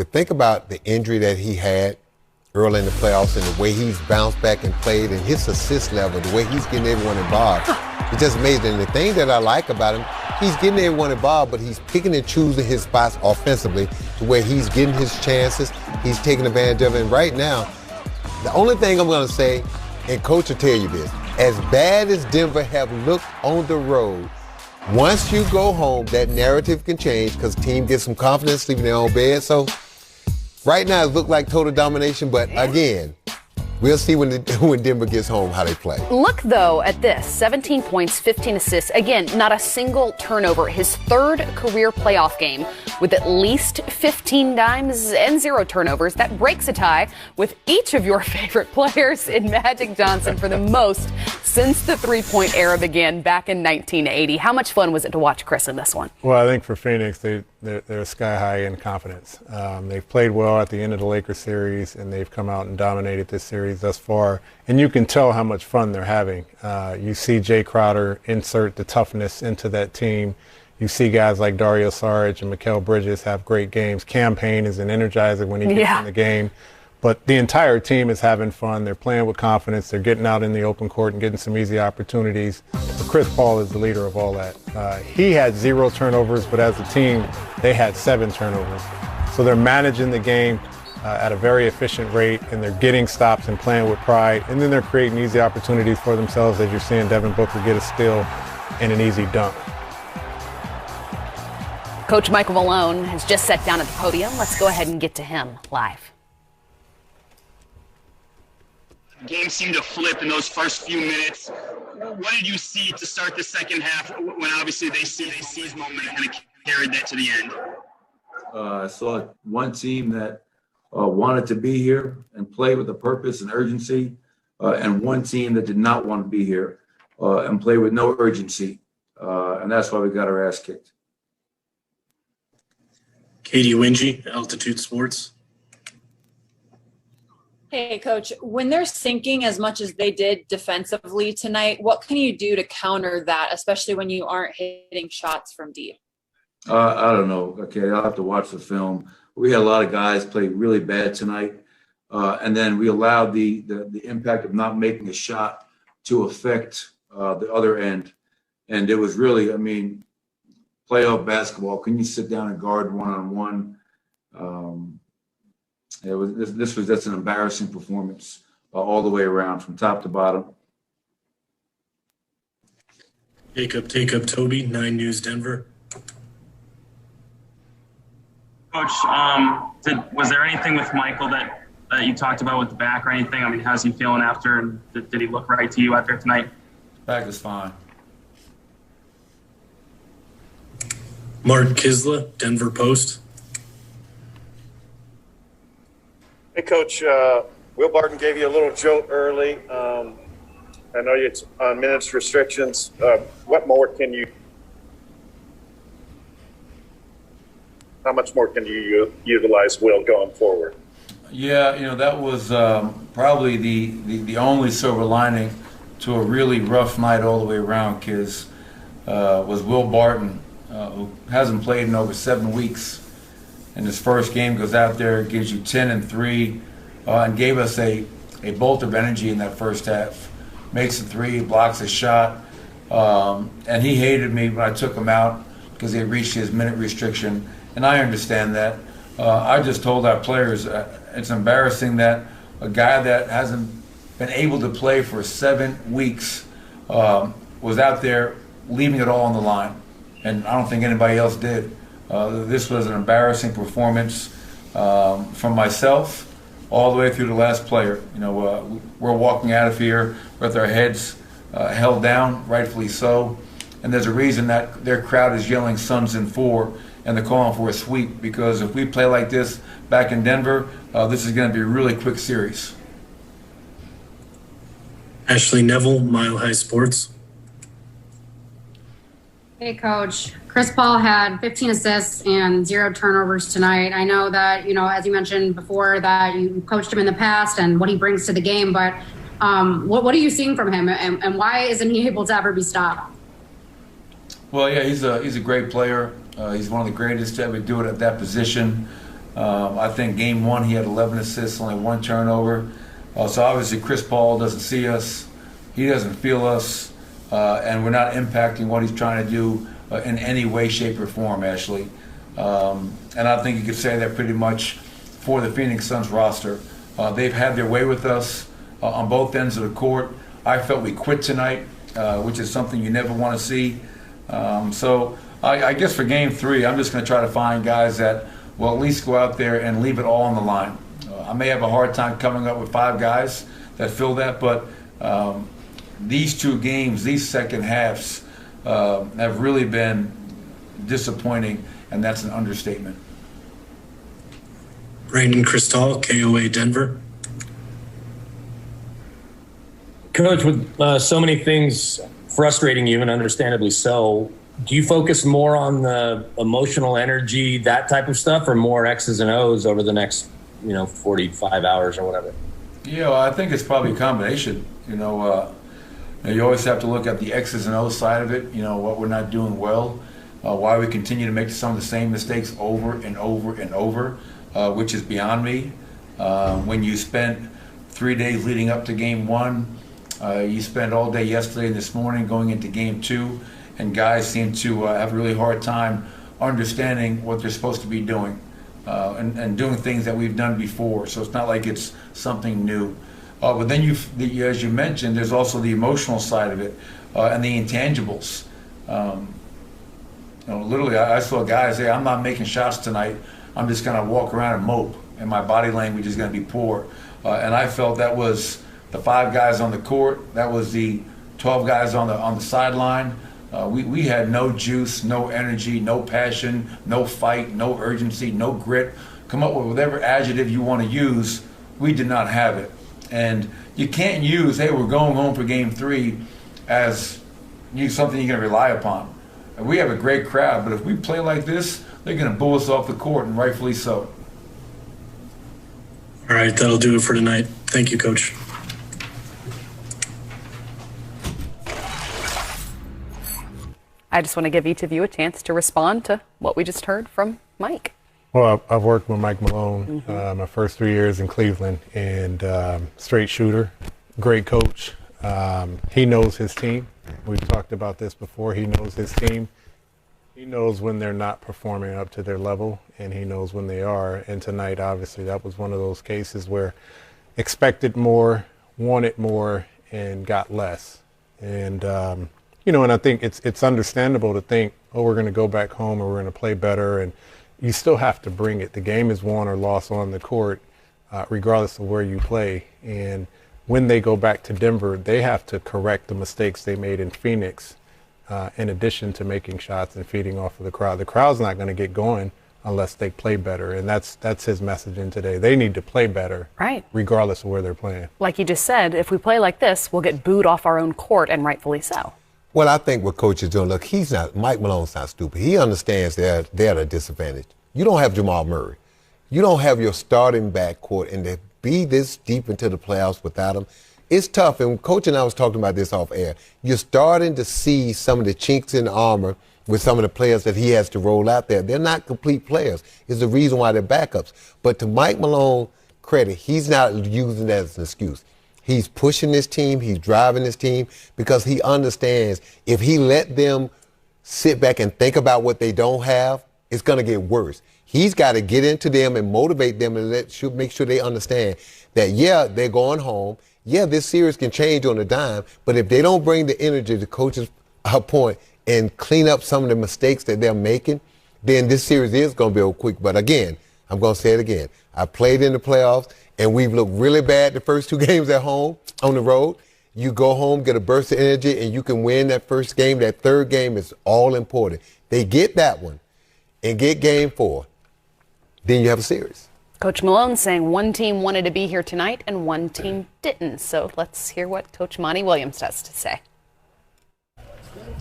But think about the injury that he had early in the playoffs and the way he's bounced back and played and his assist level, the way he's getting everyone involved. It's just amazing. And the thing that I like about him, he's getting everyone involved, but he's picking and choosing his spots offensively to where he's getting his chances. He's taking advantage of it. And right now, the only thing I'm going to say, and Coach will tell you this, as bad as Denver have looked on the road, once you go home, that narrative can change because the team gets some confidence, sleeping in their own bed. So right now it looks like total domination, but again, we'll see when Denver gets home how they play. Look, though, at this. 17 points, 15 assists. Again, not a single turnover. His third career playoff game with at least 15 dimes and 0 turnovers. That breaks a tie with each of your favorite players in Magic Johnson for the most since the three-point era began back in 1980. How much fun was it to watch Chris in this one? Well, I think for Phoenix, they're sky high in confidence. They've played well at the end of the Lakers series, and they've come out and dominated this series thus far. And you can tell how much fun they're having. You see Jay Crowder insert the toughness into that team. You see guys like Dario Saric and Mikal Bridges have great games. Cam Payne is an energizer when he gets in the game. But the entire team is having fun. They're playing with confidence. They're getting out in the open court and getting some easy opportunities. But Chris Paul is the leader of all that. He had 0 turnovers, but as a team, they had 7 turnovers. So they're managing the game at a very efficient rate, and they're getting stops and playing with pride. And then they're creating easy opportunities for themselves, as you're seeing Devin Booker get a steal and an easy dunk. Coach Michael Malone has just sat down at the podium. Let's go ahead and get to him live. The game seemed to flip in those first few minutes. What did you see to start the second half when obviously they seized momentum and kind of carried that to the end? I saw one team that wanted to be here and play with a purpose and urgency, and one team that did not want to be here and play with no urgency. And that's why we got our ass kicked. Katie Wingy, Altitude Sports. Hey, Coach, when they're sinking as much as they did defensively tonight, what can you do to counter that, especially when you aren't hitting shots from deep? I don't know. Okay, I'll have to watch the film. We had a lot of guys play really bad tonight, and then we allowed the impact of not making a shot to affect the other end. And it was really, I mean, playoff basketball. Can you sit down and guard one-on-one? This was just an embarrassing performance all the way around, from top to bottom. Take up, Toby, 9 News Denver. Coach, was there anything with Michael that you talked about with the back or anything? I mean, how's he feeling after? And did he look right to you out there tonight? Back is fine. Mark Kisla, Denver Post. Hey, Coach, Will Barton gave you a little jolt early. I know it's on minutes restrictions. What more can you – how much more can you utilize Will going forward? Yeah, that was probably the only silver lining to a really rough night all the way around, because was Will Barton, who hasn't played in over 7 weeks. And his first game goes out there, gives you 10 and 3, and gave us a bolt of energy in that first half. Makes a 3, blocks a shot, and he hated me when I took him out because he had reached his minute restriction, and I understand that. I just told our players it's embarrassing that a guy that hasn't been able to play for 7 weeks was out there leaving it all on the line, and I don't think anybody else did. This was an embarrassing performance from myself all the way through the last player. We're walking out of here with our heads held down, rightfully so. And there's a reason that their crowd is yelling Suns in 4 and they're calling for a sweep, because if we play like this back in Denver, this is going to be a really quick series. Ashley Neville, Mile High Sports. Hey, Coach. Chris Paul had 15 assists and 0 turnovers tonight. I know that, as you mentioned before, that you coached him in the past and what he brings to the game, but what are you seeing from him, and why isn't he able to ever be stopped? Well, yeah, he's a great player. He's one of the greatest to ever do it at that position. I think game one he had 11 assists, only 1 turnover. So obviously Chris Paul doesn't see us. He doesn't feel us. And we're not impacting what he's trying to do in any way, shape, or form, Ashley. And I think you could say that pretty much for the Phoenix Suns roster. They've had their way with us on both ends of the court. I felt we quit tonight, which is something you never want to see. So I guess for game 3, I'm just going to try to find guys that will at least go out there and leave it all on the line. I may have a hard time coming up with 5 guys that fill that, but these 2 games, these second halves, have really been disappointing, and that's an understatement. Brandon Cristal, KOA Denver. Coach, with so many things frustrating you, and understandably so, do you focus more on the emotional energy, that type of stuff, or more X's and O's over the next, 45 hours or whatever? Yeah, I think it's probably a combination. You always have to look at the X's and O's side of it, what we're not doing well, why we continue to make some of the same mistakes over and over and over, which is beyond me. When you spent 3 days leading up to game 1, you spent all day yesterday and this morning going into game 2, and guys seem to have a really hard time understanding what they're supposed to be doing and doing things that we've done before. So it's not like it's something new. But then as you mentioned, there's also the emotional side of it and the intangibles. Literally, I saw guys say, I'm not making shots tonight. I'm just going to walk around and mope, and my body language is going to be poor. And I felt that was the 5 guys on the court. That was the 12 guys on the sideline. We had no juice, no energy, no passion, no fight, no urgency, no grit. Come up with whatever adjective you want to use. We did not have it. And you can't use, hey, we're going home for game 3 as something you're going to rely upon. And we have a great crowd, but if we play like this, they're going to boo us off the court, and rightfully so. All right, that'll do it for tonight. Thank you, Coach. I just want to give each of you a chance to respond to what we just heard from Mike. Well, I've worked with Mike Malone my first 3 years in Cleveland, and straight shooter, great coach. He knows his team. We've talked about this before. He knows his team. He knows when they're not performing up to their level, and he knows when they are. And tonight, obviously, that was one of those cases where expected more, wanted more, and got less. And and I think it's understandable to think, oh, we're going to go back home or we're going to play better, and you still have to bring it. The game is won or lost on the court, regardless of where you play. And when they go back to Denver, they have to correct the mistakes they made in Phoenix, in addition to making shots and feeding off of the crowd. The crowd's not going to get going unless they play better, and that's his messaging today. They need to play better, right, regardless of where they're playing. Like you just said, if we play like this, we'll get booed off our own court, and rightfully so. Well, I think what Coach is doing, look, Mike Malone's not stupid. He understands they're at a disadvantage. You don't have Jamal Murray. You don't have your starting backcourt, and to be this deep into the playoffs without him, it's tough. And Coach and I was talking about this off air. You're starting to see some of the chinks in the armor with some of the players that he has to roll out there. They're not complete players. It's the reason why they're backups. But to Mike Malone credit, he's not using that as an excuse. He's pushing this team. He's driving this team because he understands if he let them sit back and think about what they don't have, it's going to get worse. He's got to get into them and motivate them and make sure they understand that, yeah, they're going home. Yeah, this series can change on a dime, but if they don't bring the energy to Coach's point and clean up some of the mistakes that they're making, then this series is going to be over quick. But again, I'm going to say it again. I played in the playoffs, and we've looked really bad the first 2 games at home, on the road. You go home, get a burst of energy, and you can win that first game. That third game is all important. They get that one and get game 4, then you have a series. Coach Malone saying one team wanted to be here tonight and one team didn't. So let's hear what Coach Monty Williams has to say.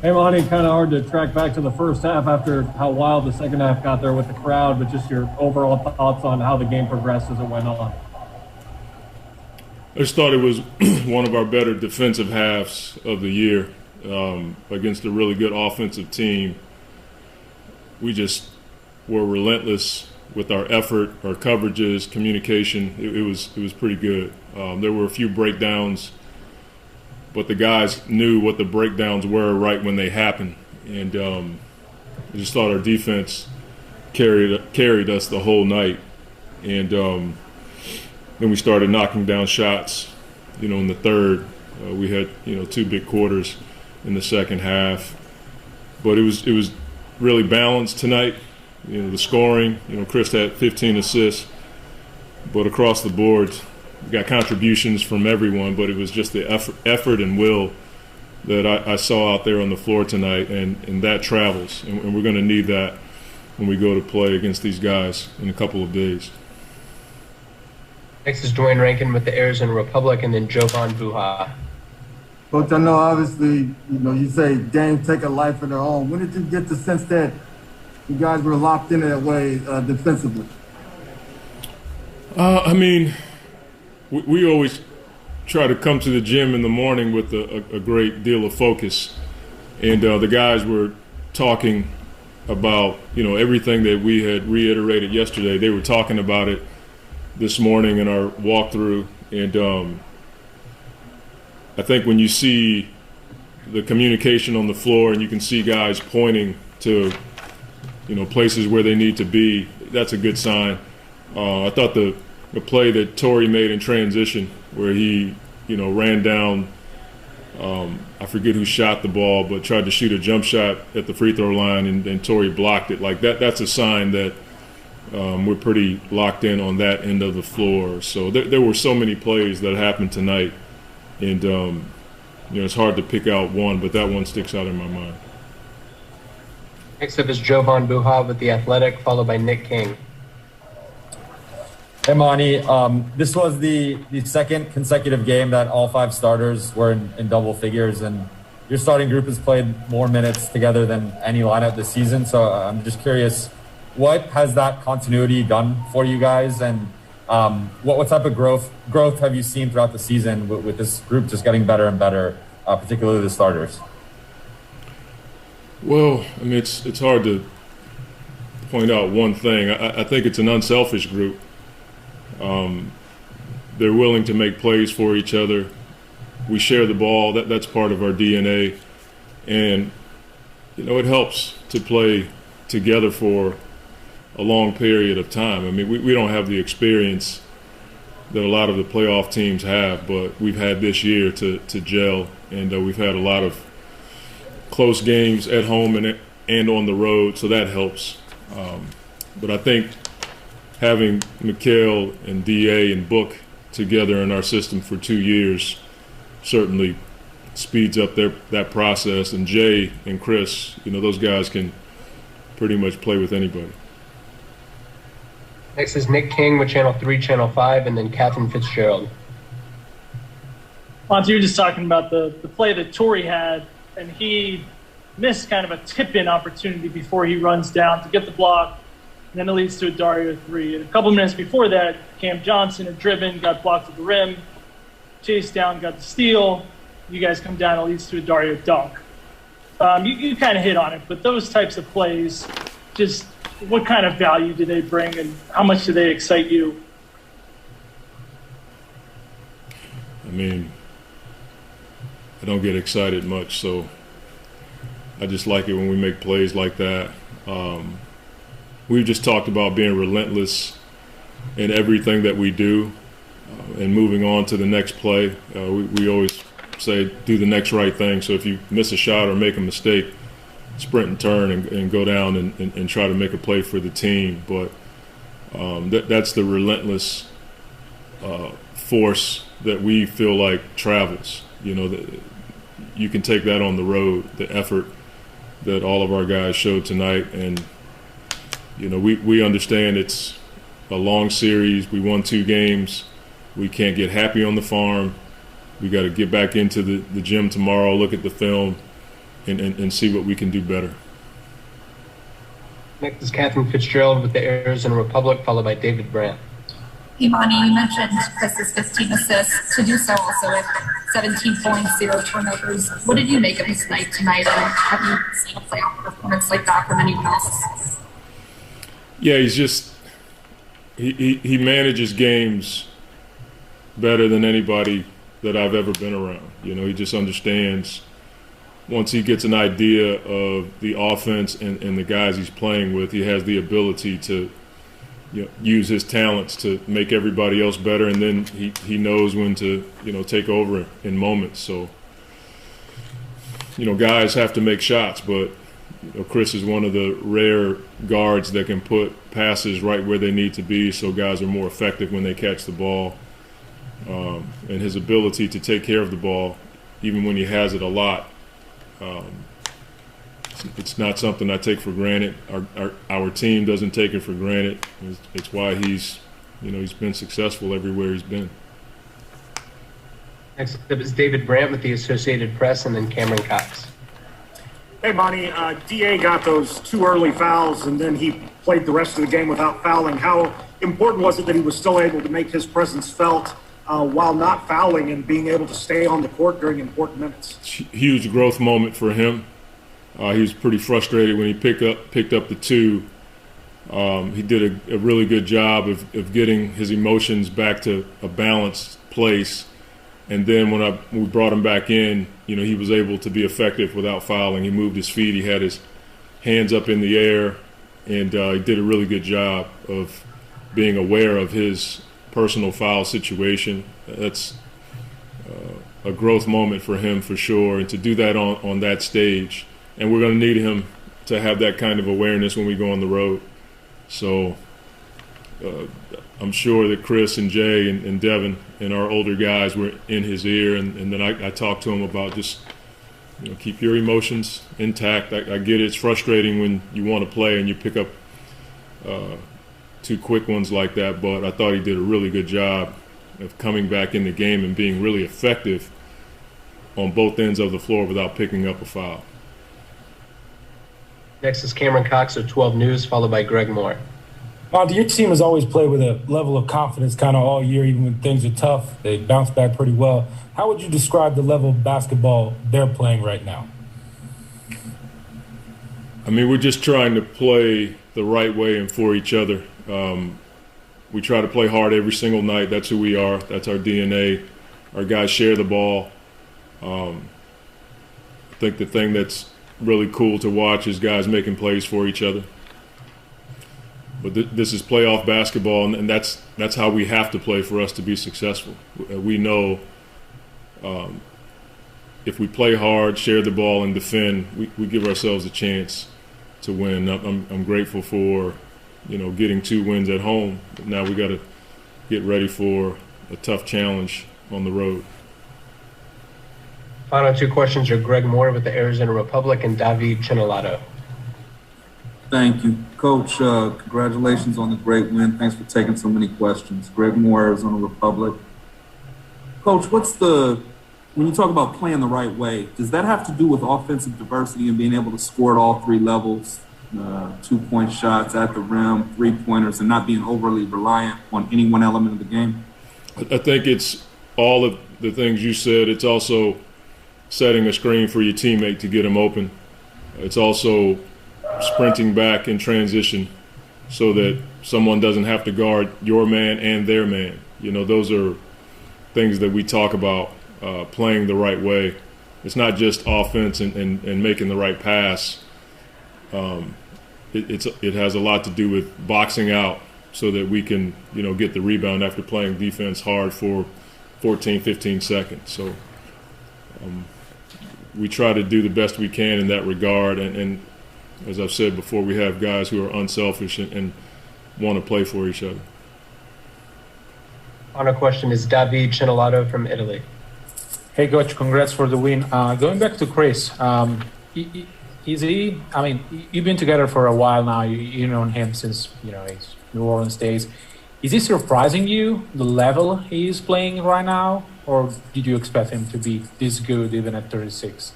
Hey, Monty, kind of hard to track back to the first half after how wild the second half got there with the crowd, but just your overall thoughts on how the game progressed as it went on. I just thought it was one of our better defensive halves of the year against a really good offensive team. We just were relentless with our effort, our coverages, communication. It was pretty good. There were a few breakdowns, but the guys knew what the breakdowns were right when they happened. And I just thought our defense carried us the whole night. And then we started knocking down shots, in the third. We had, 2 big quarters in the second half. But it was really balanced tonight. The scoring, Chris had 15 assists. But across the board, we got contributions from everyone, but it was just the effort and will that I saw out there on the floor tonight, and that travels. And we're going to need that when we go to play against these guys in a couple of days. Next is Dwayne Rankin with the Arizona Republic, and then Jovan Buha. Coach, I know obviously, you say games take a life of their own. When did you get the sense that you guys were locked in that way defensively? We always try to come to the gym in the morning with a great deal of focus. And the guys were talking about, everything that we had reiterated yesterday. They were talking about it this morning in our walkthrough. And I think when you see the communication on the floor and you can see guys pointing to, places where they need to be, that's a good sign. I thought the play that Torrey made in transition where he, ran down, I forget who shot the ball, but tried to shoot a jump shot at the free throw line and Torrey blocked it. Like that's a sign that we're pretty locked in on that end of the floor. So there were so many plays that happened tonight. And, it's hard to pick out one, but that one sticks out in my mind. Next up is Jovan Buha with The Athletic, followed by Nick King. Hey, Monty. This was the second consecutive game that all 5 starters were in double figures, and your starting group has played more minutes together than any lineup this season. So I'm just curious, what has that continuity done for you guys, and what type of growth have you seen throughout the season with this group just getting better and better, particularly the starters? Well, it's hard to point out one thing. I think it's an unselfish group. They're willing to make plays for each other. We share the ball. That's part of our DNA. And, it helps to play together for a long period of time. We don't have the experience that a lot of the playoff teams have, but we've had this year to gel, and we've had a lot of close games at home and on the road, so that helps. But I think having Mikal and DA and Book together in our system for 2 years certainly speeds up that process. And Jay and Chris, those guys can pretty much play with anybody. Next is Nick King with Channel 3, Channel 5, and then Catherine Fitzgerald. Monty, you were just talking about the play that Torrey had, and he missed kind of a tip-in opportunity before he runs down to get the block, and then it leads to a Dario 3. And a couple minutes before that, Cam Johnson had driven, got blocked at the rim, chased down, got the steal. You guys come down, it leads to a Dario dunk. You kind of hit on it, but those types of plays, just what kind of value do they bring, and how much do they excite you? I don't get excited much, so I just like it when we make plays like that. We've just talked about being relentless in everything that we do and moving on to the next play. We always say do the next right thing. So if you miss a shot or make a mistake, sprint and turn and go down and try to make a play for the team. But that's the relentless force that we feel like travels. You can take that on the road, the effort that all of our guys showed tonight. And, we understand it's a long series. We won 2 games. We can't get happy on the farm. We got to get back into the gym tomorrow, look at the film, and see what we can do better. Next is Catherine Fitzgerald with the Arizona Republic, followed by David Brandt. Imani, you mentioned Chris's 15 assists. To do so also with 17 points, 0 turnovers. What did you make of his night tonight? And have you seen a playoff performance like that from anyone else? Yeah, he's just he manages games better than anybody that I've ever been around. You know, he just understands. Once he gets an idea of the offense and the guys he's playing with, he has the ability to use his talents to make everybody else better, and then he knows when to take over in moments. So guys have to make shots, but Chris is one of the rare guards that can put passes right where they need to be, so guys are more effective when they catch the ball. And his ability to take care of the ball, even when he has it a lot. It's not something I take for granted. Our team doesn't take it for granted. It's why he's been successful everywhere he's been. Next up is David Brandt with the Associated Press, and then Cameron Cox. Hey, Monty, DA got those 2 early fouls, and then he played the rest of the game without fouling. How important was it that he was still able to make his presence felt while not fouling and being able to stay on the court during important minutes? Huge growth moment for him. He was pretty frustrated when he picked up the 2. He did a really good job of getting his emotions back to a balanced place. And then when we brought him back in, he was able to be effective without fouling. He moved his feet. He had his hands up in the air, and he did a really good job of being aware of his personal foul situation. That's a growth moment for him for sure, and to do that on that stage. And we're going to need him to have that kind of awareness when we go on the road. So I'm sure that Chris and Jay and Devin and our older guys were in his ear, and then I talked to him about just keep your emotions intact. I get it. It's frustrating when you want to play and you pick up 2 quick ones like that, but I thought he did a really good job of coming back in the game and being really effective on both ends of the floor without picking up a foul. Next is Cameron Cox of 12 News, followed by Greg Moore. Monty, your team has always played with a level of confidence kind of all year, even when things are tough. They bounce back pretty well. How would you describe the level of basketball they're playing right now? I mean, we're just trying to play the right way and for each other. We try to play hard every single night. That's who we are. That's our DNA. Our guys share the ball. I think the thing that's really cool to watch is guys making plays for each other. But this is playoff basketball, and that's how we have to play for us to be successful. We know if we play hard, share the ball, and defend, we give ourselves a chance to win. I'm grateful for getting 2 wins at home. Now we got to get ready for a tough challenge on the road. Final 2 questions are Greg Moore with the Arizona Republic and David Chinalato. Thank you. Coach, congratulations on the great win. Thanks for taking so many questions. Greg Moore, Arizona Republic. Coach, when you talk about playing the right way, does that have to do with offensive diversity and being able to score at all 3 levels, 2-point shots at the rim, 3-pointers, and not being overly reliant on any one element of the game? I think it's all of the things you said. It's also setting a screen for your teammate to get him open. It's also sprinting back in transition so that someone doesn't have to guard your man and their man. Those are things that we talk about, playing the right way. It's not just offense and making the right pass. It has a lot to do with boxing out so that we can get the rebound after playing defense hard for 14, 15 seconds. So we try to do the best we can in that regard, and as I've said before, we have guys who are unselfish and want to play for each other. Final question is David Chinalato from Italy. Hey, Coach, congrats for the win. Going back to Chris, is he, you've been together for a while now. You've known him since, his New Orleans days. Is he surprising you, the level he is playing right now? Or did you expect him to be this good even at 36?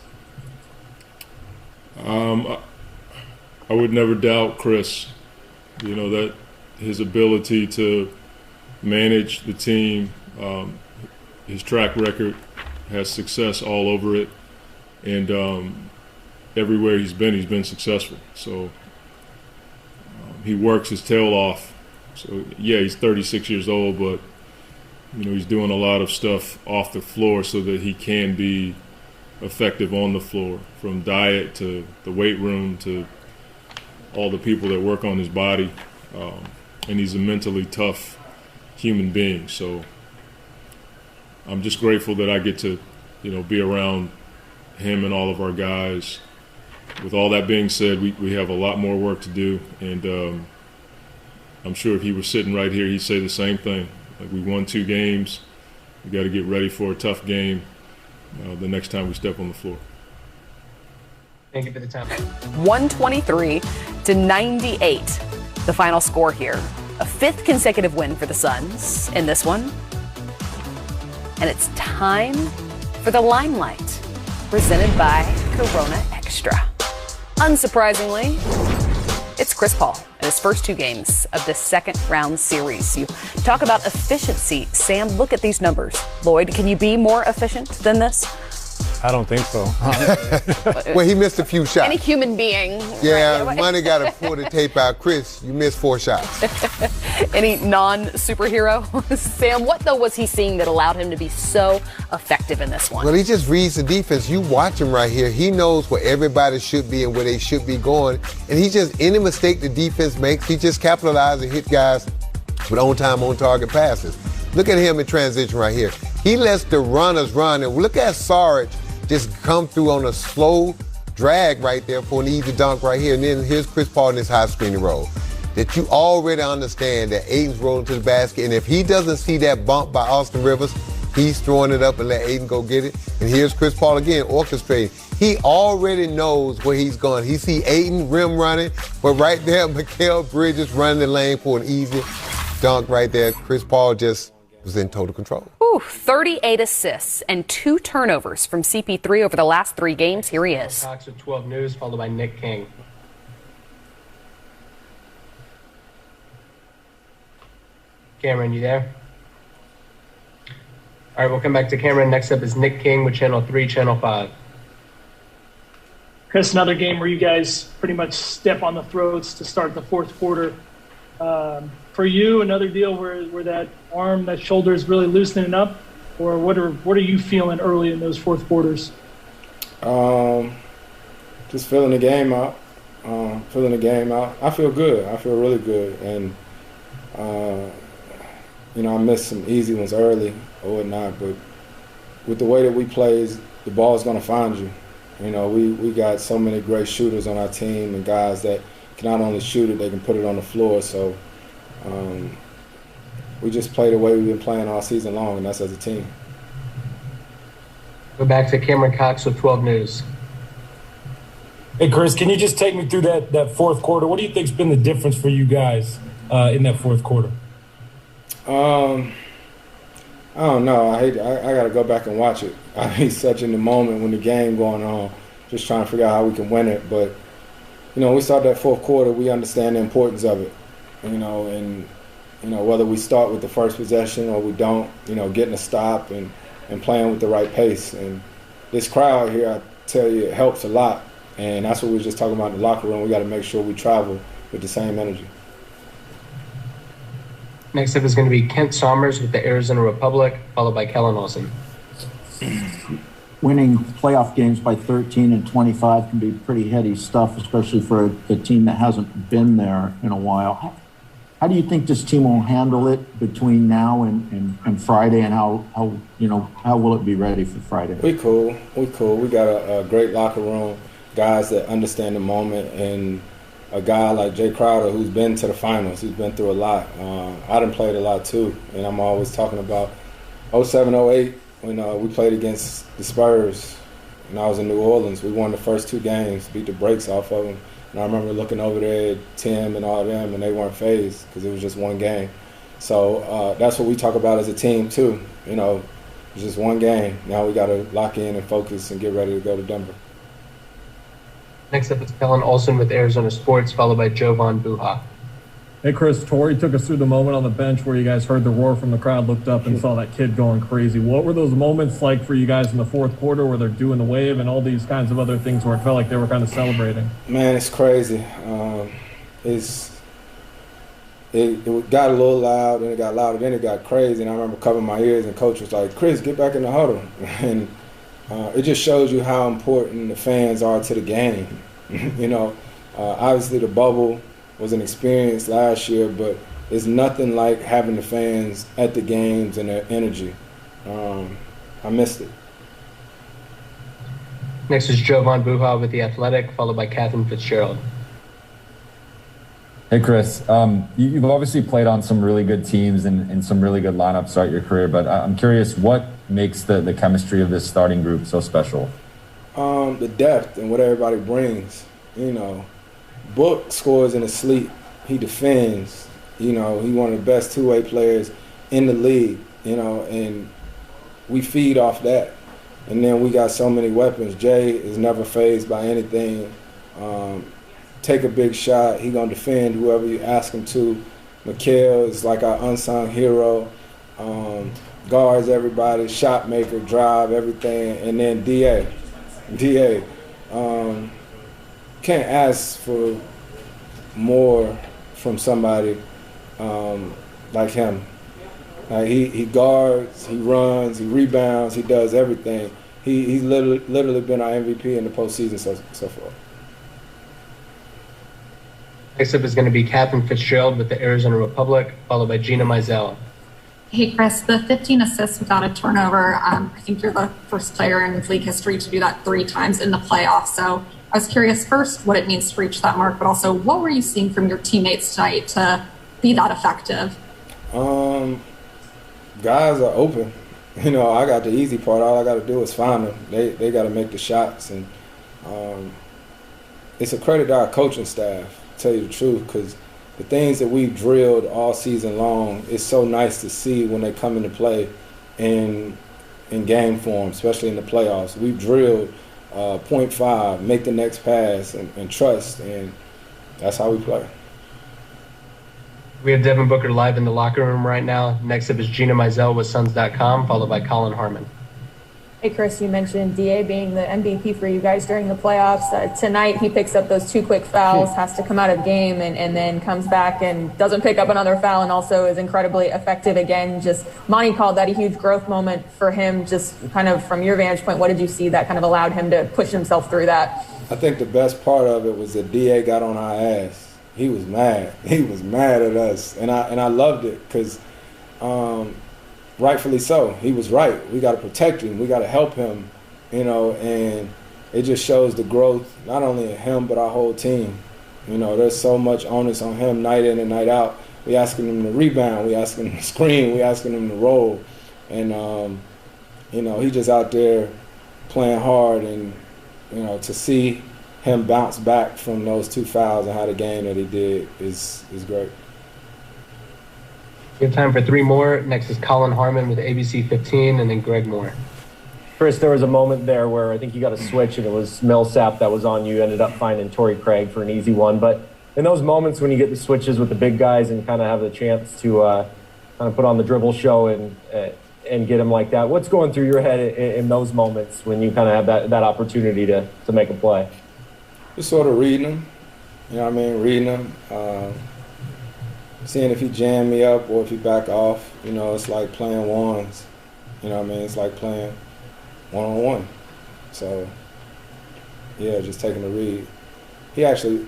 I would never doubt Chris. That his ability to manage the team, his track record has success all over it, and everywhere he's been successful. So he works his tail off So, yeah, he's 36 years old, but, he's doing a lot of stuff off the floor so that he can be effective on the floor, from diet to the weight room to all the people that work on his body. And he's a mentally tough human being. So I'm just grateful that I get to, be around him and all of our guys. With all that being said, we have a lot more work to do, and I'm sure if he were sitting right here, he'd say the same thing. Like, we won 2 games. We got to get ready for a tough game the next time we step on the floor. Thank you for the time. 123-98, the final score here. A 5th consecutive win for the Suns in this one. And it's time for the limelight, presented by Corona Extra. Unsurprisingly, it's Chris Paul in his first 2 games of the second round series. You talk about efficiency. Sam, look at these numbers. Lloyd, can you be more efficient than this? I don't think so. Well, he missed a few shots. Any human being. Yeah, right? Money got to pull the tape out. Chris, you missed 4 shots. Any non-superhero? Sam, what though was he seeing that allowed him to be so effective in this one? Well, he just reads the defense. You watch him right here. He knows where everybody should be and where they should be going. And he just, any mistake the defense makes, he just capitalizes and hit guys with on-time, on-target passes. Look at him in transition right here. He lets the runners run. And look at Sarge just come through on a slow drag right there for an easy dunk right here. And then here's Chris Paul in his high screening roll. That you already understand that Aiden's rolling to the basket. And if he doesn't see that bump by Austin Rivers, he's throwing it up and let Aiden go get it. And here's Chris Paul again orchestrating. He already knows where he's going. He see Aiden rim running, but right there, Mikal Bridges running the lane for an easy dunk right there. Chris Paul just was in total control. 38 assists and 2 turnovers from CP3 over the last 3 games. Here he is. Cox with 12 News, followed by Nick King. Cameron, you there? All right, we'll come back to Cameron. Next up is Nick King with Channel 3, Channel 5. Chris, another game where you guys pretty much step on the throats to start the fourth quarter. For you, another deal where that arm, that shoulder is really loosening up, or what are you feeling early in those fourth quarters? Just filling the game out. I feel good. I feel really good, and I missed some easy ones early or whatnot. But with the way that we play, the ball is going to find you. We got so many great shooters on our team and guys that can not only shoot it, they can put it on the floor. So we just play the way we've been playing all season long, and that's as a team. Go back to Cameron Cox with 12 News. Hey, Chris, can you just take me through that fourth quarter? What do you think's been the difference for you guys in that fourth quarter? I don't know. I got to go back and watch it. I mean, such in the moment when the game going on, just trying to figure out how we can win it. But, we start that fourth quarter, we understand the importance of it. Whether we start with the first possession or we don't, getting a stop and playing with the right pace. And this crowd here, I tell you, it helps a lot. And that's what we were just talking about in the locker room. We got to make sure we travel with the same energy. Next up is going to be Kent Sommers with the Arizona Republic, followed by Kellen Olson. Winning playoff games by 13 and 25 can be pretty heady stuff, especially for a team that hasn't been there in a while. How do you think this team will handle it between now and Friday, and how will it be ready for Friday? We cool. We got a great locker room, guys that understand the moment, and a guy like Jay Crowder who's been to the finals. He's been through a lot. I done played a lot too, and I'm always talking about 07, 08 when we played against the Spurs, and I was in New Orleans. We won the first 2 games, beat the brakes off of them. And I remember looking over there at Tim and all them, and they weren't fazed because it was just one game. So that's what we talk about as a team too. It's just one game. Now we got to lock in and focus and get ready to go to Denver. Next up is Kellen Olson with Arizona Sports, followed by Jovan Buha. Hey, Chris, Torrey took us through the moment on the bench where you guys heard the roar from the crowd, looked up and saw that kid going crazy. What were those moments like for you guys in the fourth quarter where they're doing the wave and all these kinds of other things where it felt like they were kind of celebrating? Man, it's crazy. it got a little loud, then it got louder, then it got crazy, and I remember covering my ears, and coach was like, "Chris, get back in the huddle," and it just shows you how important the fans are to the game. Obviously the bubble was an experience last year, but it's nothing like having the fans at the games and their energy. I missed it. Next is Jovan Buha with The Athletic, followed by Catherine Fitzgerald. Hey, Chris. You've obviously played on some really good teams and some really good lineups throughout your career, but I'm curious, what makes the chemistry of this starting group so special? The depth and what everybody brings. Book scores in his sleep. He defends. He's one of the best two-way players in the league, and we feed off that. And then we got so many weapons. Jay is never fazed by anything. Take a big shot, he gonna defend whoever you ask him to. Mikhail is like our unsung hero. Guards everybody, shot maker, drive, everything. And then DA. Can't ask for more from somebody like him. He guards, he runs, he rebounds, he does everything. He's literally been our MVP in the postseason so far. Next up is going to be Catherine Fitzgerald with the Arizona Republic, followed by Gina Mizell. Hey, Chris, the 15 assists without a turnover, I think you're the first player in league history to do that 3 times in the playoffs. So I was curious first what it means to reach that mark, but also what were you seeing from your teammates tonight to be that effective? Guys are open. I got the easy part. All I got to do is find them. They got to make the shots. And it's a credit to our coaching staff, to tell you the truth, because the things that we've drilled all season long, it's so nice to see when they come into play in game form, especially in the playoffs. We've drilled 0.5, make the next pass, and trust, and that's how we play. We have Devin Booker live in the locker room right now. Next up is Gina Mizell with Suns.com, followed by Colin Harmon. Hey, Chris, you mentioned DA being the MVP for you guys during the playoffs. Tonight, he picks up those 2 quick fouls, has to come out of game, and then comes back and doesn't pick up another foul, and also is incredibly effective again. Just Monty called that a huge growth moment for him. Just kind of from your vantage point, what did you see that kind of allowed him to push himself through that? I think the best part of it was that DA got on our ass. He was mad. He was mad at us, and I loved it because, rightfully so, he was right. We got to protect him. We got to help him, and it just shows the growth not only of him but our whole team. There's so much onus on him night in and night out. We asking him to rebound. We asking him to screen. We asking him to roll, and he just out there playing hard, and to see him bounce back from those 2 fouls and how the game that he did is great. We have time for 3 more. Next is Colin Harmon with ABC 15, and then Greg Moore. Chris, there was a moment there where I think you got a switch, and it was Millsap that was on you. Ended up finding Torrey Craig for an easy one. But in those moments when you get the switches with the big guys and kind of have the chance to kind of put on the dribble show and get him like that, what's going through your head in those moments when you kind of have that opportunity to make a play? Just sort of reading him, reading him, seeing if he jam me up or if he back off. It's like playing ones, it's like playing one-on-one. So, yeah, just taking a read.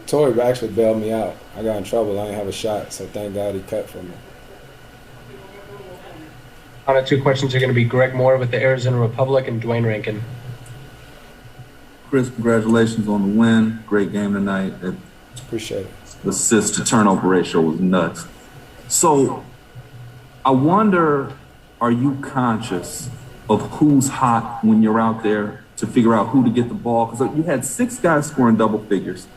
Torrey actually bailed me out. I got in trouble. I didn't have a shot, so thank God he cut for me. Final 2 questions are going to be Greg Moore with the Arizona Republic and Dwayne Rankin. Chris, congratulations on the win. Great game tonight. Appreciate it. The assist to turnover ratio was nuts. So I wonder, are you conscious of who's hot when you're out there to figure out who to get the ball? Because you had 6 guys scoring double figures.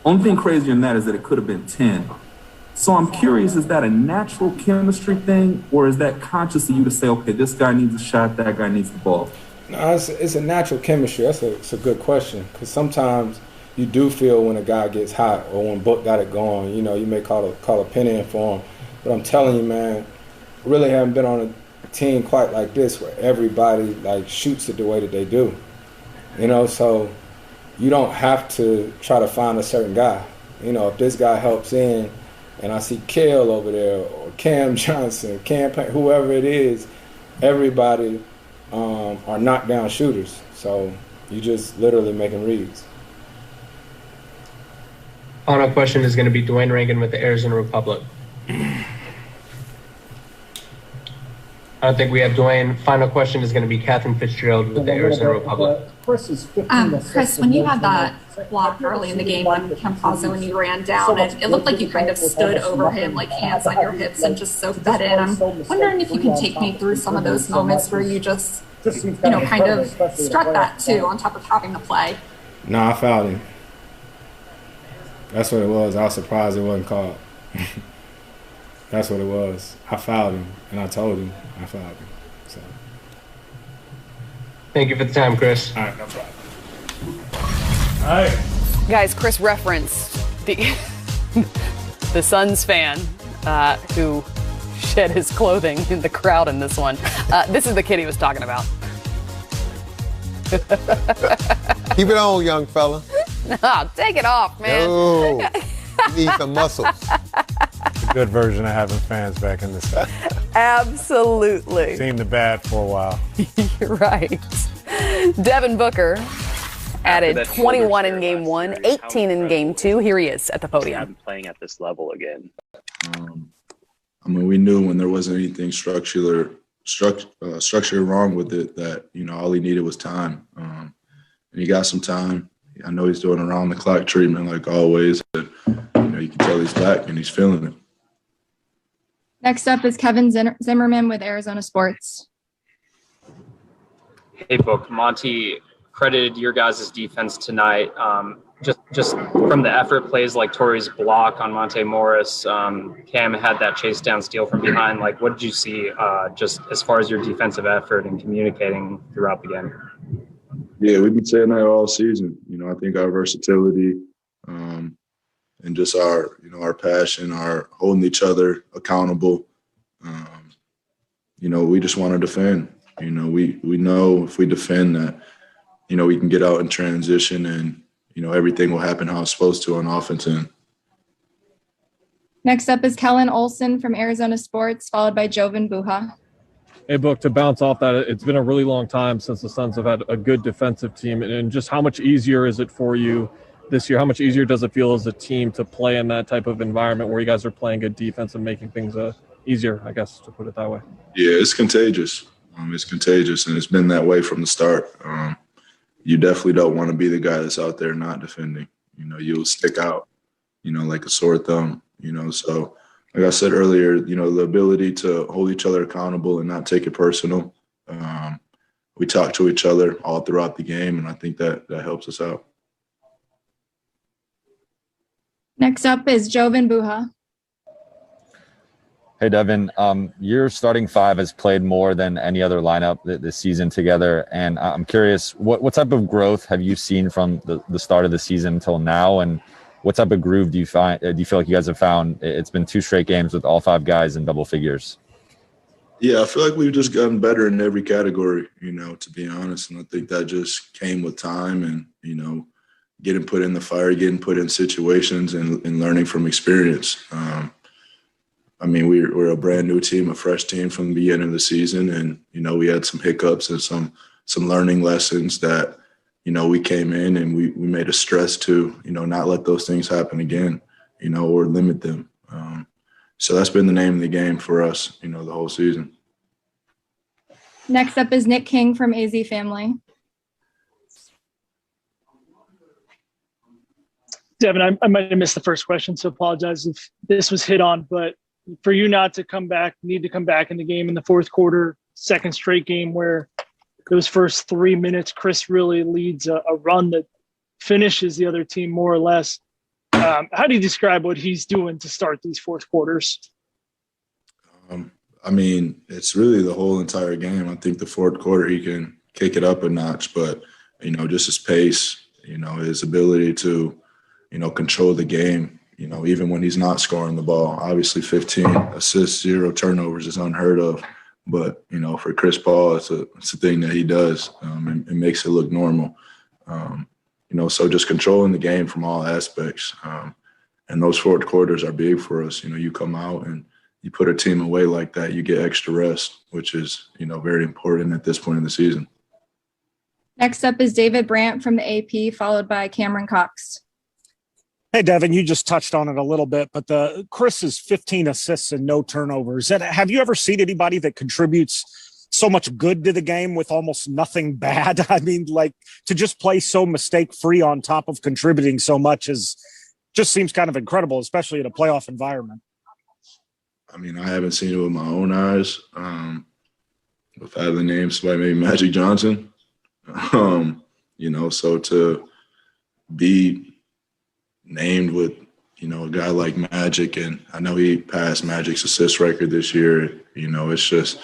Only thing crazier than that is that it could have been 10. So I'm curious, is that a natural chemistry thing, or is that conscious of you to say, okay, this guy needs a shot, that guy needs the ball? No, it's a natural chemistry. It's a good question, because sometimes you do feel when a guy gets hot or when Book got it going. You may call a penny in for him. But I'm telling you, man, I really haven't been on a team quite like this where everybody shoots it the way that they do. So you don't have to try to find a certain guy. If this guy helps in and I see Kale over there or Cam Johnson, whoever it is, everybody are knockdown shooters. So you just literally making reads. Final question is going to be Dwayne Rankin with the Arizona Republic. I don't think we have Dwayne. Final question is going to be Catherine Fitzgerald with the Arizona Republic. Chris, when you had that block early in the game on Campazzo and you ran down, it looked like you kind of stood over him, like hands on your hips, and just soaked that in. I'm wondering if you can take me through some of those moments where you just, kind of struck that too, on top of having the play. No, I fouled him. That's what it was. I was surprised it wasn't called. That's what it was. I fouled him, and I told him I fouled him. So. Thank you for the time, Chris. All right, no problem. All right. Guys, Chris referenced the Suns fan who shed his clothing in the crowd in this one. This is the kid he was talking about. Keep it on, young fella. No, take it off, man. No, you need some muscles. It's a good version of having fans back in the South. Absolutely. Seen the bad for a while. You're right. Devin Booker added 21 in game one, 18 in game two. Here he is at the podium. Playing at this level again. We knew when there wasn't anything structural wrong with it that, all he needed was time. And he got some time. I know he's doing around-the-clock treatment like always. But, you can tell he's back and he's feeling it. Next up is Kevin Zimmerman with Arizona Sports. Hey, Book. Monty credited your guys' defense tonight. Just from the effort plays like Torrey's block on Monte Morris, Cam had that chase down steal from behind. Like, what did you see just as far as your defensive effort and communicating throughout the game? Yeah, we've been saying that all season. I think our versatility and just our passion, our holding each other accountable. We just want to defend. We know if we defend that, we can get out in transition and, everything will happen how it's supposed to on offense end. Next up is Kellen Olson from Arizona Sports, followed by Jovan Buha. Hey, Book, to bounce off that, it's been a really long time since the Suns have had a good defensive team. And just how much easier is it for you this year? How much easier does it feel as a team to play in that type of environment where you guys are playing good defense and making things easier, I guess, to put it that way? Yeah, it's contagious. It's contagious, and it's been that way from the start. You definitely don't want to be the guy that's out there not defending. You'll stick out, like a sore thumb, So, like I said earlier, the ability to hold each other accountable and not take it personal. We talk to each other all throughout the game, and I think that helps us out. Next up is Jovan Buha. Hey, Devin, your starting five has played more than any other lineup this season together. And I'm curious, what type of growth have you seen from the start of the season until now? And what type of groove do you feel like you guys have found? It's been 2 straight games with all 5 guys in double figures. Yeah, I feel like we've just gotten better in every category, to be honest. And I think that just came with time and, getting put in the fire, getting put in situations and learning from experience. We're a brand new team, a fresh team from the beginning of the season. And, we had some hiccups and some learning lessons that, we came in and we made a stress to, not let those things happen again, or limit them. So that's been the name of the game for us, the whole season. Next up is Nick King from AZ Family. Devin, I might have missed the first question, so apologize if this was hit on, but for you not to need to come back in the game in the fourth quarter, second straight game where those first 3 minutes, Chris really leads a run that finishes the other team more or less. How do you describe what he's doing to start these fourth quarters? It's really the whole entire game. I think the fourth quarter he can kick it up a notch, but, just his pace, his ability to, control the game, even when he's not scoring the ball. Obviously 15 assists, 0 turnovers is unheard of. But, for Chris Paul, it's a thing that he does. And it makes it look normal. So just controlling the game from all aspects. And those fourth quarters are big for us. You come out and you put a team away like that, you get extra rest, which is, very important at this point in the season. Next up is David Brandt from the AP, followed by Cameron Cox. Hey, Devin, you just touched on it a little bit, but Chris's 15 assists and no turnovers. Have you ever seen anybody that contributes so much good to the game with almost nothing bad? I mean, like, to just play so mistake-free on top of contributing so much just seems kind of incredible, especially in a playoff environment. I mean, I haven't seen it with my own eyes. If I had the name, somebody maybe Magic Johnson. So to be named with, a guy like Magic, and I know he passed Magic's assist record this year, it's just,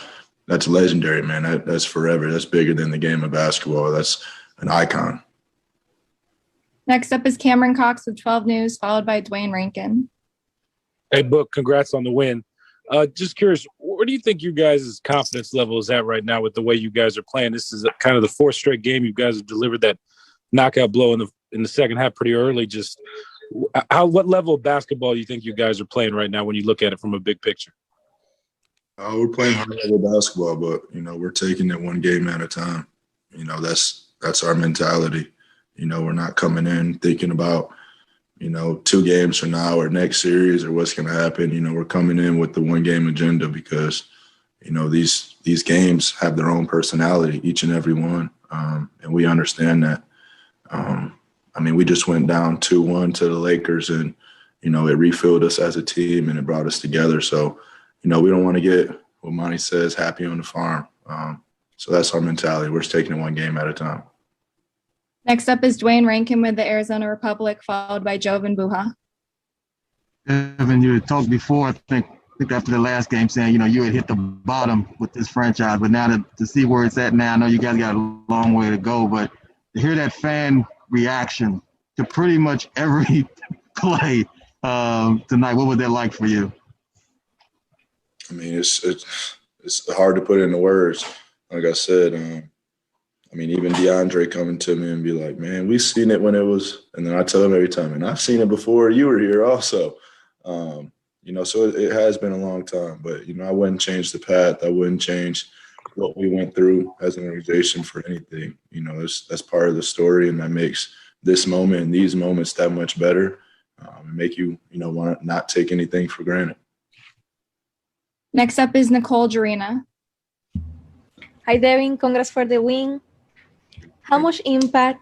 that's legendary, man. That's forever. That's bigger than the game of basketball. That's an icon. Next up is Cameron Cox with 12 News, followed by Dwayne Rankin. Hey, Book, congrats on the win. Just curious, where do you think you guys' confidence level is at right now with the way you guys are playing? This is kind of the fourth straight game you guys have delivered that knockout blow in the second half pretty early. Just what level of basketball do you think you guys are playing right now when you look at it from a big picture? We're playing high-level basketball, but, we're taking it one game at a time. That's our mentality. We're not coming in thinking about, 2 games from now or next series or what's going to happen. We're coming in with the one-game agenda because, these games have their own personality, each and every one, and we understand that. We just went down 2-1 to the Lakers, and, it refilled us as a team and it brought us together. So, we don't want to get, what Monty says, happy on the farm. So that's our mentality. We're just taking it one game at a time. Next up is Dwayne Rankin with the Arizona Republic, followed by Jovan Buha. Evan, you had talked before, I think after the last game, saying, you had hit the bottom with this franchise, but now to see where it's at now, I know you guys got a long way to go, but to hear that fan reaction to pretty much every play tonight, what was that like for you? It's hard to put into words. Like I said, even DeAndre coming to me and be like, man, we've seen it when it was, and then I tell him every time, and I've seen it before you were here also. So it has been a long time, but, I wouldn't change the path. I wouldn't change what we went through as an organization for anything. That's part of the story, and that makes this moment and these moments that much better, and make you, want to not take anything for granted. Next up is Nicole Jarina. Hi, Devin. Congrats for the win. How much impact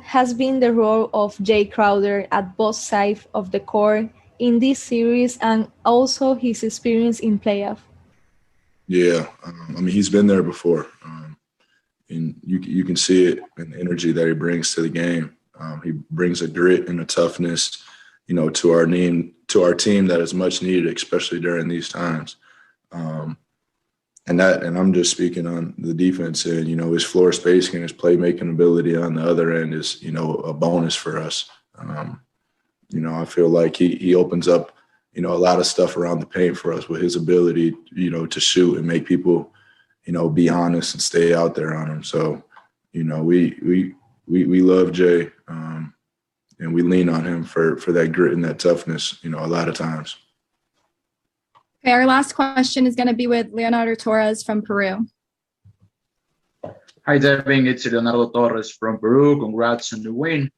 has been the role of Jay Crowder at both sides of the court in this series, and also his experience in playoff? Yeah, he's been there before, and you can see it in the energy that he brings to the game. He brings a grit and a toughness, to our team that is much needed, especially during these times. And I'm just speaking on the defense end, his floor spacing and his playmaking ability on the other end is, a bonus for us. I feel like he opens up, a lot of stuff around the paint for us with his ability, to shoot and make people, be honest and stay out there on him. So, we love Jay, and we lean on him for that grit and that toughness, a lot of times. Okay, our last question is going to be with Leonardo Torres from Peru. Hi, Devin. It's Leonardo Torres from Peru. Congrats on the win.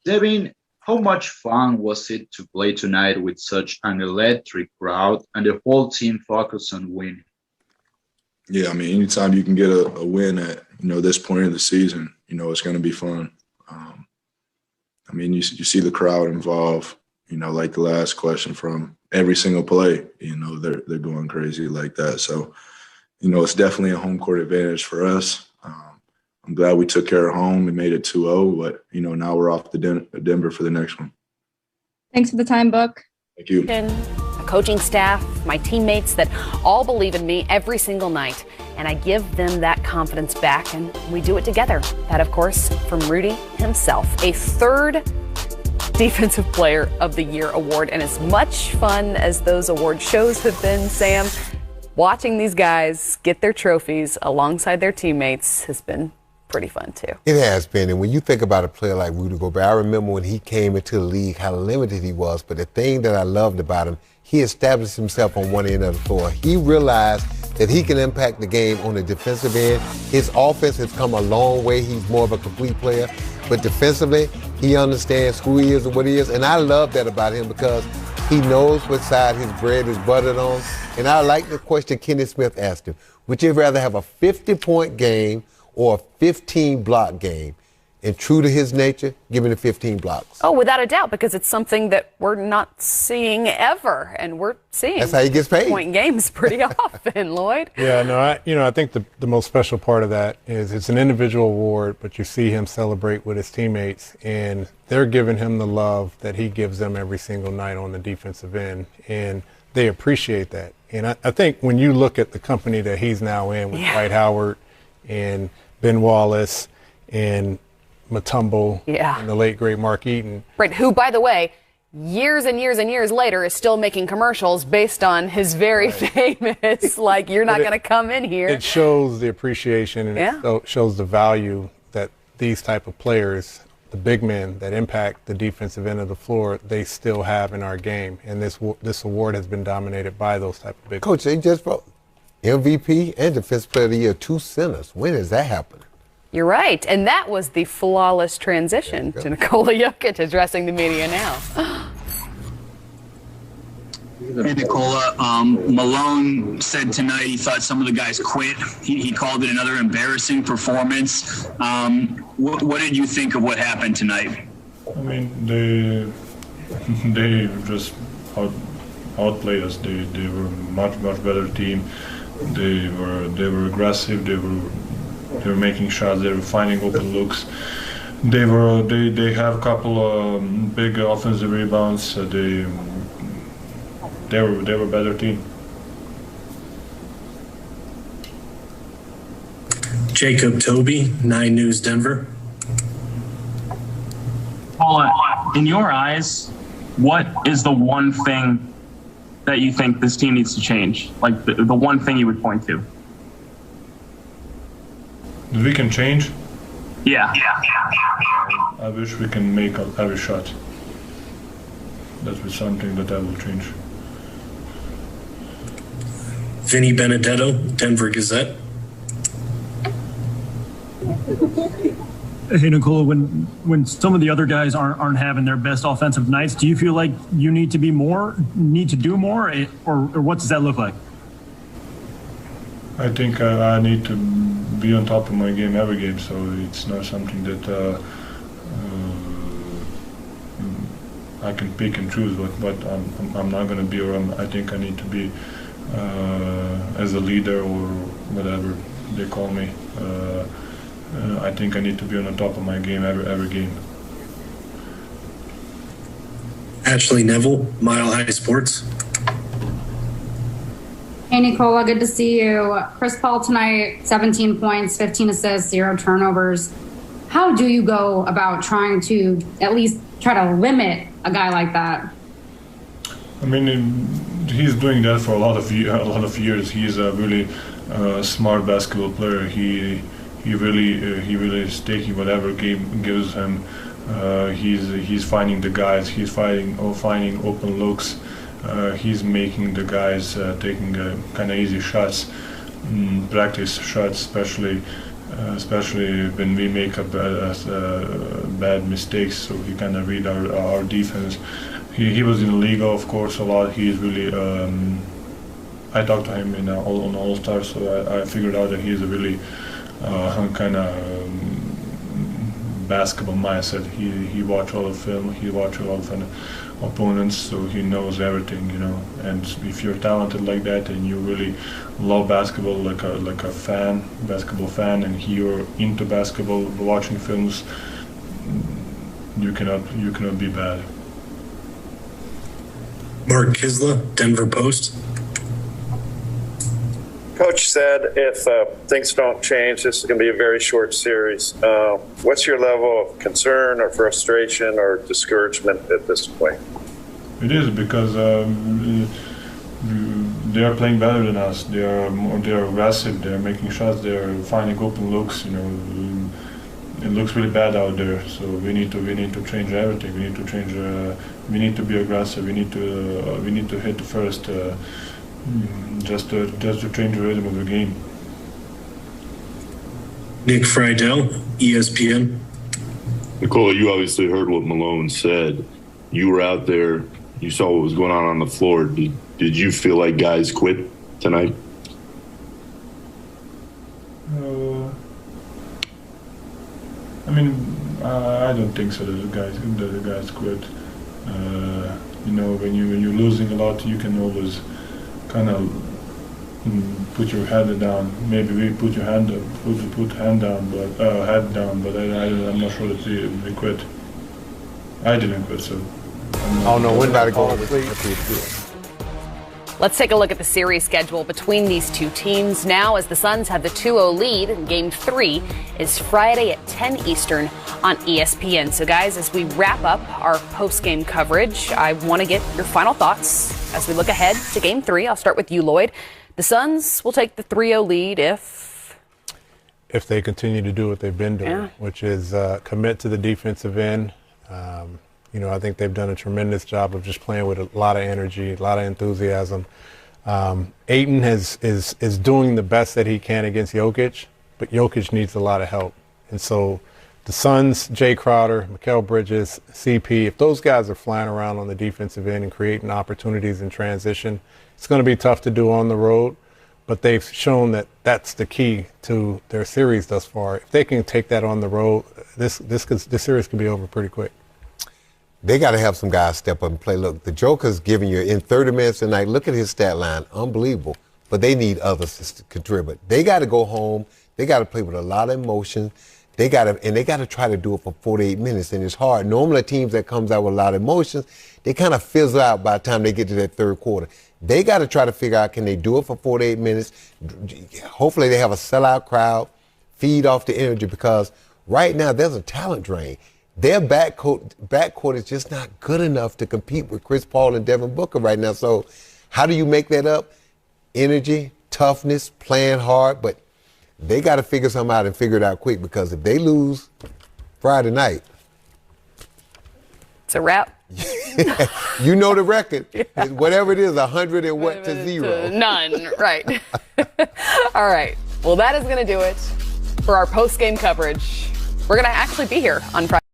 Devin, how much fun was it to play tonight with such an electric crowd and the whole team focused on winning? Yeah, anytime you can get a win at, this point of the season, it's going to be fun. You see the crowd involved, like the last question, from every single play, they're going crazy like that. So, it's definitely a home court advantage for us. I'm glad we took care of home and made it 2-0, but, now we're off to Denver for the next one. Thanks for the time, Book. Thank you. A coaching staff, my teammates that all believe in me every single night, and I give them that confidence back, and we do it together. That, of course, from Rudy himself, a third Defensive Player of the Year award. And as much fun as those award shows have been, Sam, watching these guys get their trophies alongside their teammates has been pretty fun too. It has been, and when you think about a player like Rudy Gobert, I remember when he came into the league how limited he was, but the thing that I loved about him, he established himself on one end of the floor. He realized that he can impact the game on the defensive end. His offense has come a long way. He's more of a complete player, but defensively, he understands who he is and what he is, and I love that about him because he knows what side his bread is buttered on. And I like the question Kenny Smith asked him. Would you rather have a 50-point game or a 15-block game? And true to his nature, give him the 15 blocks. Oh, without a doubt, because it's something that we're not seeing ever, and we're seeing. That's how he gets paid. Point games pretty often, Lloyd. Yeah, no, I think the most special part of that is it's an individual award, but you see him celebrate with his teammates, and they're giving him the love that he gives them every single night on the defensive end, and they appreciate that. And I think when you look at the company that he's now in with Dwight Howard and Ben Wallace and Mutombo and the late, great Mark Eaton. Right, who, by the way, years and years and years later is still making commercials based on his very famous, like, you're not going to come in here. It shows the appreciation and it shows the value that these type of players, the big men that impact the defensive end of the floor, they still have in our game. And this award has been dominated by those type of big Coach, they just brought MVP and Defensive Player of the Year, 2 centers. When has that happened? You're right, and that was the flawless transition to Nikola Jokic addressing the media now. Hey, Nikola. Malone said tonight he thought some of the guys quit. He called it another embarrassing performance. What did you think of what happened tonight? I mean, they just outplayed us. They were much better team. They were aggressive. They were making shots. They were finding open looks. They have a couple big offensive rebounds. They were a better team. Jacob Toby, 9 News Denver. Paula, in your eyes, what is the one thing that you think this team needs to change? Like the one thing you would point to? We can change? Yeah. I wish we can make every shot. That was something that I will change. Vinny Benedetto, Denver Gazette. Hey, Nikola, when some of the other guys aren't having their best offensive nights, do you feel like you need to do more, or what does that look like? I think I need to be on top of my game every game, so it's not something that I can pick and choose what I'm not going to be, or I think I need to be as a leader or whatever they call me. I think I need to be on the top of my game every game. Ashley Neville, Mile High Sports. Hey, Nikola, good to see you. Chris Paul tonight, 17 points, 15 assists, 0 turnovers. How do you go about trying to at least try to limit a guy like that? I mean, he's doing that for a lot of years. He's a really smart basketball player. He really is taking whatever game gives him. He's finding the guys. He's finding open looks. He's making the guys taking kind of easy shots, practice shots, especially when we make bad mistakes. So he kind of read our defense. He was in the league, of course, a lot. He's really. I talked to him on All-Star, so I figured out that he's a really kind of basketball mindset. He watched all the film. He watched a lot of opponents, so he knows everything, you know. And if you're talented like that and you really love basketball, like a basketball fan, and you're into basketball, watching films, you cannot be bad. Mark Kisla, Denver Post. Coach said if things don't change, this is going to be a very short series. What's your level of concern or frustration or discouragement at this point? It is, because they are playing better than us. They're aggressive. They're making shots. They're finding open looks. You know, it looks really bad out there. So we need to change everything. We need to change. We need to be aggressive. We need to hit the first, just to change the rhythm of the game. Nick Friedel, ESPN. Nikola, you obviously heard what Malone said. You were out there. You saw what was going on the floor. Did you feel like guys quit tonight? I mean, I don't think so. That the guys quit. When you're losing a lot, you can always kind of put your head down. Maybe we put your hand up, put head down, but I'm not sure that we quit. I didn't quit, so. I don't know when to go to sleep. Let's take a look at the series schedule between these two teams now, as the Suns have the 2-0 lead, and Game 3 is Friday at 10 Eastern on ESPN. So, guys, as we wrap up our post-game coverage, I want to get your final thoughts as we look ahead to Game 3. I'll start with you, Lloyd. The Suns will take the 3-0 lead if they continue to do what they've been doing, which is commit to the defensive end. I think they've done a tremendous job of just playing with a lot of energy, a lot of enthusiasm. Ayton is doing the best that he can against Jokic, but Jokic needs a lot of help. And so the Suns, Jay Crowder, Mikal Bridges, CP, if those guys are flying around on the defensive end and creating opportunities in transition, it's going to be tough to do on the road, but they've shown that that's the key to their series thus far. If they can take that on the road, this series could be over pretty quick. They got to have some guys step up and play. Look, the Joker's giving you in 30 minutes tonight. Look at his stat line. Unbelievable. But they need others to contribute. They got to go home. They got to play with a lot of emotion. They got to try to do it for 48 minutes, and it's hard. Normally, teams that comes out with a lot of emotions, they kind of fizzle out by the time they get to that third quarter. They got to try to figure out, can they do it for 48 minutes? Hopefully, they have a sellout crowd, feed off the energy, because right now there's a talent drain. Their backcourt is just not good enough to compete with Chris Paul and Devin Booker right now. So how do you make that up? Energy, toughness, playing hard, but they got to figure something out and figure it out quick, because if they lose Friday night, it's a wrap. You know the record. Whatever it is, 100 and what to 0. None, right. All right. Well, that is going to do it for our post-game coverage. We're going to actually be here on Friday.